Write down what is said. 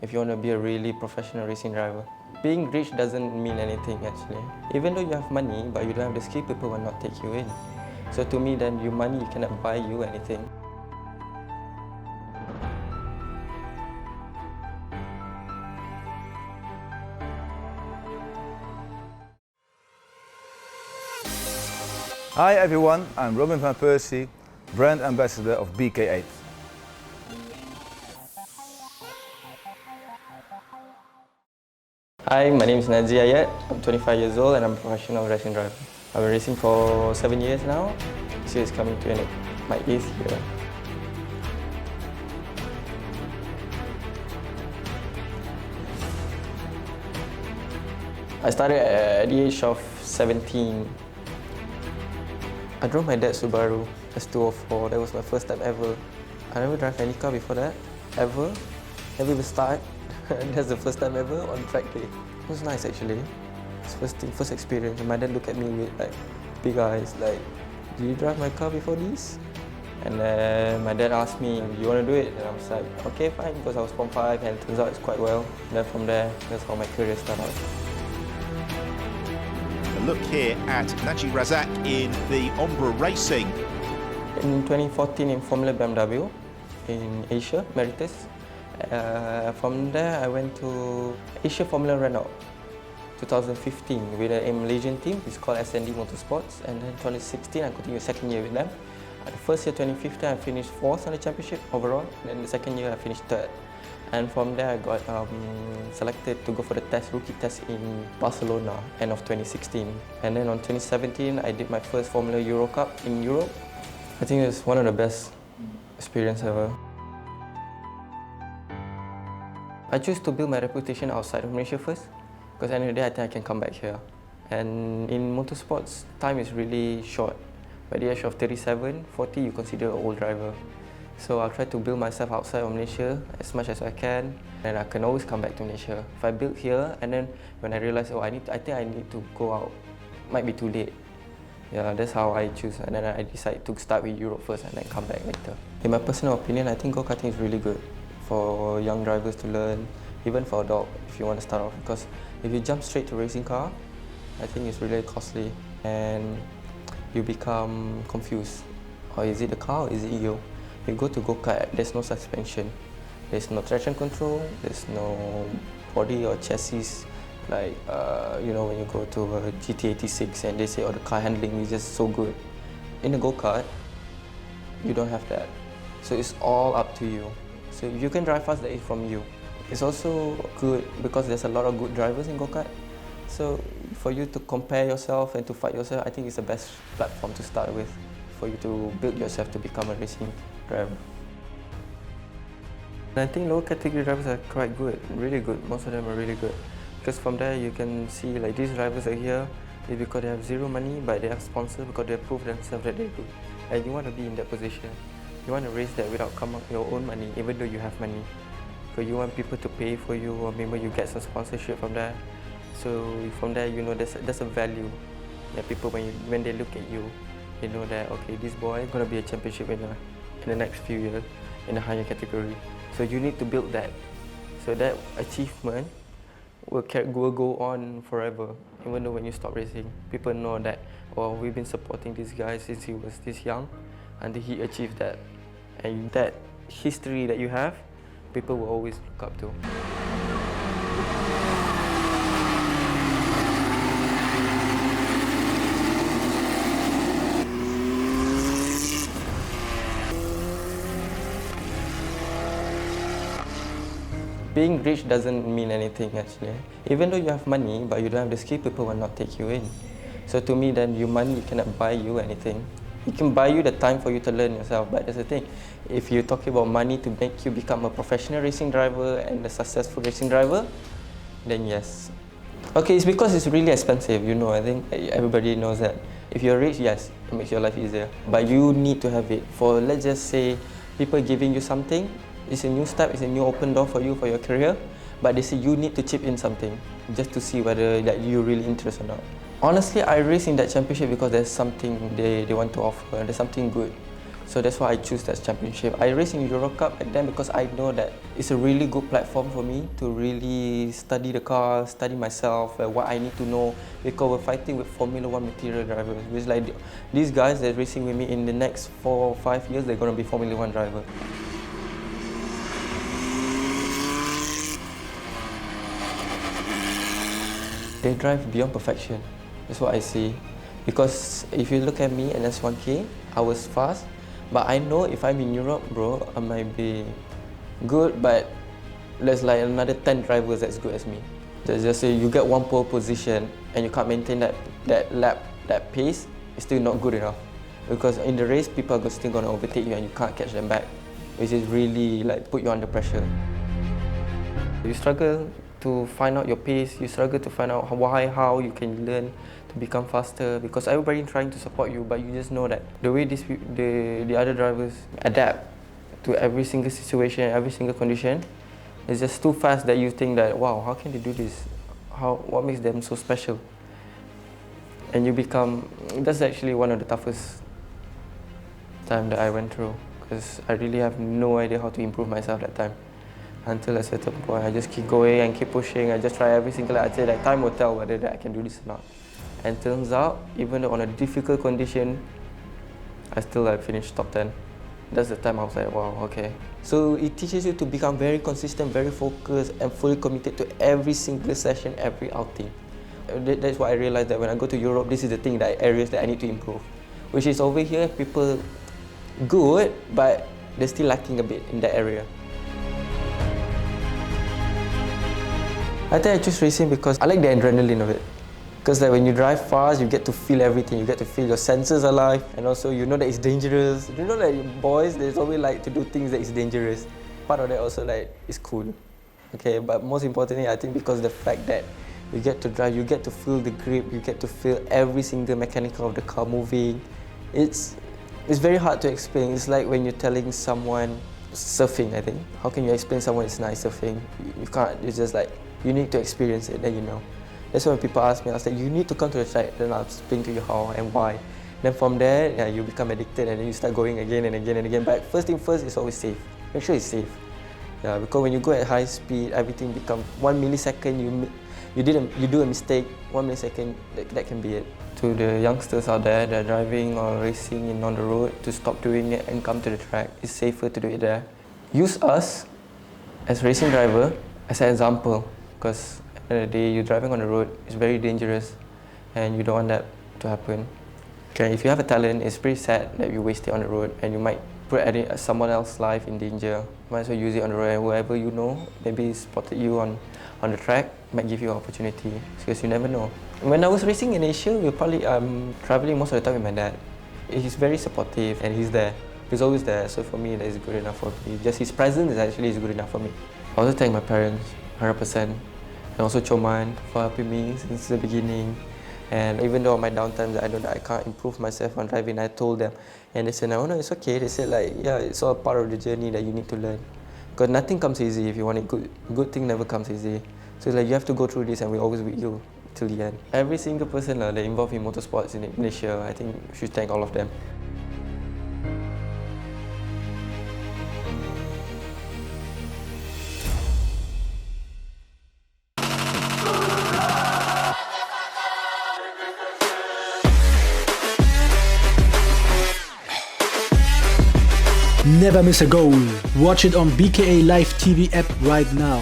if you want to be a really professional racing driver. Being rich doesn't mean anything actually. Even though you have money, but you don't have the skill, people will not take you in. So to me, then your money cannot buy you anything. Hi everyone, I'm Robin van Persie, brand ambassador of BK8. Hi, my name is Najiy Ayyad. I'm 25 years old and I'm a professional racing driver. I've been racing for 7 years now. This year is coming to my 8th year. I started at the age of 17. I drove my dad's Subaru S204. That was my first time ever. I never drive any car before that, ever. Never even start. That's the first time ever on track day. It was nice actually. It's first experience. My dad looked at me with like big eyes, like, "Did you drive my car before this?" And then my dad asked me, "You want to do it?" And I was like, "Okay, fine," because I was Form 5 and it turns out it's quite well. And then from there, that's how my career started. A look here at Najiy Ayyad in the Ombra Racing. In 2014 in Formula BMW in Asia, Meritus. From there I went to Asia Formula Renault 2015 with a Malaysian team. It's called SND Motorsports, and then 2016 I continued second year with them. The first year 2015 I finished 4th on the championship overall, then the second year I finished 3rd. And from there I got selected to go for the rookie test in Barcelona, end of 2016. And then on 2017 I did my first Formula Euro Cup in Europe. I think it was one of the best experiences ever. I choose to build my reputation outside of Malaysia first, because at the end of the day I think I can come back here. And in motorsports, time is really short. By the age of 37, 40, you consider an old driver. So I'll try to build myself outside of Malaysia as much as I can, and I can always come back to Malaysia. If I build here, and then when I realize, oh, I think I need to go out, might be too late. Yeah, that's how I choose, and then I decide to start with Europe first and then come back later. In my personal opinion, I think go-karting is really good for young drivers to learn, even for adult if you want to start off, because if you jump straight to racing car, I think it's really costly and you become confused. Or is it the car or is it you? You go to go-kart, there's no suspension, there's no traction control, there's no body or chassis like you know, when you go to a GT86 and they say, oh, the car handling is just so good. In a go-kart, you don't have that, so it's all up to you. So if you can drive fast, that is from you. It's also good because there's a lot of good drivers in go-kart. So for you to compare yourself and to fight yourself, I think it's the best platform to start with, for you to build yourself to become a racing driver. And I think lower category drivers are quite good, really good. Most of them are really good. Because from there you can see like these drivers are here is because they have zero money, but they have sponsors because they prove themselves that they're good. And you want to be in that position. You want to race that without coming up your own money, even though you have money. So you want people to pay for you, or maybe you get some sponsorship from there. So from there, you know, there's a value. That people, when they look at you, they know that, okay, this boy is going to be a championship winner in the next few years in a higher category. So you need to build that. So that achievement will go on forever. Even though when you stop racing, people know that, oh, we've been supporting this guy since he was this young, and he achieved that. And that history that you have, people will always look up to. Being rich doesn't mean anything actually. Even though you have money, but you don't have the skill, people will not take you in. So to me, then your money cannot buy you anything. It can buy you the time for you to learn yourself, but that's the thing. If you're talking about money to make you become a professional racing driver and a successful racing driver, then yes. Okay, it's because it's really expensive, you know, I think everybody knows that. If you're rich, yes, it makes your life easier. But you need to have it. For, let's just say, people giving you something, it's a new step, it's a new open door for you, for your career, but they say you need to chip in something, just to see whether that you're really interested or not. Honestly, I race in that championship because there's something they want to offer, there's something good. So that's why I choose that championship. I race in Euro Cup and then because I know that it's a really good platform for me to really study the car, study myself, what I need to know, because we're fighting with Formula 1 material drivers. It's like these guys that are racing with me in the next 4 or 5 years, they're going to be Formula 1 drivers. They drive beyond perfection. That's what I see. Because if you look at me and S1K, I was fast, but I know if I'm in Europe, bro, I might be good, but there's like another 10 drivers that's good as me. Just say you get one pole position and you can't maintain that lap, that pace, it's still not good enough. Because in the race, people are still going to overtake you and you can't catch them back, which is really like put you under pressure. You struggle to find out your pace, you struggle to find out why, how you can learn to become faster, because everybody trying to support you, but you just know that the way the other drivers adapt to every single situation, every single condition, is just too fast that you think that, wow, how can they do this? What makes them so special? And you become, that's actually one of the toughest time that I went through, because I really have no idea how to improve myself that time. Until a certain point, I just keep going and keep pushing. I just try every single day. I say that time will tell whether I can do this or not. And turns out, even though on a difficult condition, I still finished top 10. That's the time I was like, wow, okay. So it teaches you to become very consistent, very focused, and fully committed to every single session, every outing. That's why I realized that when I go to Europe, this is the thing, that areas that I need to improve. Which is over here, people good, but they're still lacking a bit in that area. I think I choose racing because I like the adrenaline of it. Because like when you drive fast, you get to feel everything. You get to feel your senses alive, and also you know that it's dangerous. You know that boys, they always like to do things that is dangerous. Part of that also like is cool. Okay, but most importantly, I think because the fact that you get to drive, you get to feel the grip, you get to feel every single mechanical of the car moving. It's very hard to explain. It's like when you're telling someone surfing, I think. How can you explain someone it's nice surfing? You can't. It's just like, you need to experience it, then you know. That's why when people ask me, I was like, you need to come to the track, then I'll explain to you how and why. Then from there, yeah, you become addicted and then you start going again and again and again. But first thing first, it's always safe. Make sure it's safe. Yeah, because when you go at high speed, everything becomes 1 millisecond, you do a mistake, 1 millisecond, that can be it. To the youngsters out there that are driving or racing on the road, to stop doing it and come to the track. It's safer to do it there. Use us as racing driver as an example. Because at the end of the day, you're driving on the road, it's very dangerous and you don't want that to happen. Okay, if you have a talent, it's pretty sad that you waste it on the road and you might put someone else's life in danger. Might as well use it on the road, and whoever you know, maybe spotted you on the track, might give you an opportunity, because you never know. When I was racing in Asia, we were probably traveling most of the time with my dad. He's very supportive and he's there. He's always there, so for me that is good enough for me. Just his presence is good enough for me. I also thank my parents, 100%. And also Choman for helping me since the beginning. And even though on my downtimes I know that I can't improve myself on driving, I told them. And they said, no, it's okay. They said like, yeah, it's all part of the journey that you need to learn. Because nothing comes easy. If you want it good thing never comes easy. So like you have to go through this and we're always with you till the end. Every single person that involved in motorsports in Malaysia, I think we should thank all of them. Never miss a goal. Watch it on BKA Live TV app right now.